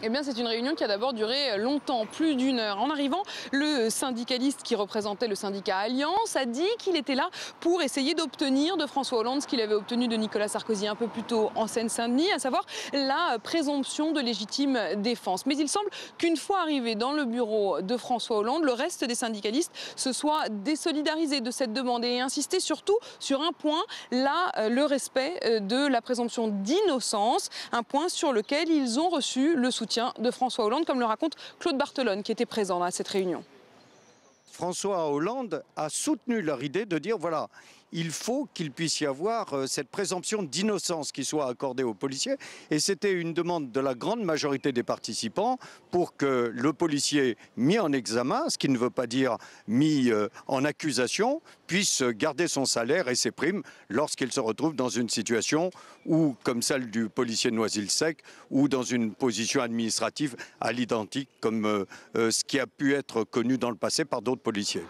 Eh bien, c'est une réunion qui a d'abord duré longtemps, plus d'une heure. En arrivant, le syndicaliste qui représentait le syndicat Alliance a dit qu'il était là pour essayer d'obtenir de François Hollande ce qu'il avait obtenu de Nicolas Sarkozy un peu plus tôt en Seine-Saint-Denis, à savoir la présomption de légitime défense. Mais il semble qu'une fois arrivé dans le bureau de François Hollande, le reste des syndicalistes se soit désolidarisé de cette demande et insisté surtout sur un point, là, le respect de la présomption d'innocence, un point sur lequel ils ont reçu le soutien de François Hollande, comme le raconte Claude Barthelone, qui était présent à cette réunion. François Hollande a soutenu leur idée de dire voilà, il faut qu'il puisse y avoir cette présomption d'innocence qui soit accordée aux policiers. Et c'était une demande de la grande majorité des participants pour que le policier mis en examen, ce qui ne veut pas dire mis en accusation, puisse garder son salaire et ses primes lorsqu'il se retrouve dans une situation où, comme celle du policier de Noisy-le-Sec, ou dans une position administrative à l'identique, comme ce qui a pu être connu dans le passé par d'autres policiers.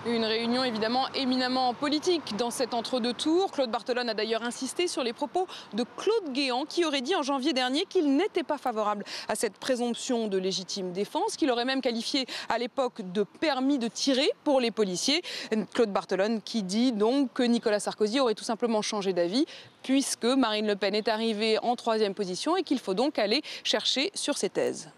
Une réunion évidemment éminemment politique dans cet entre-deux tours. Claude Barthelone a d'ailleurs insisté sur les propos de Claude Guéant qui aurait dit en janvier dernier qu'il n'était pas favorable à cette présomption de légitime défense, qu'il aurait même qualifié à l'époque de permis de tirer pour les policiers. Claude Barthelone qui dit donc que Nicolas Sarkozy aurait tout simplement changé d'avis puisque Marine Le Pen est arrivée en 3e position et qu'il faut donc aller chercher sur ses thèses.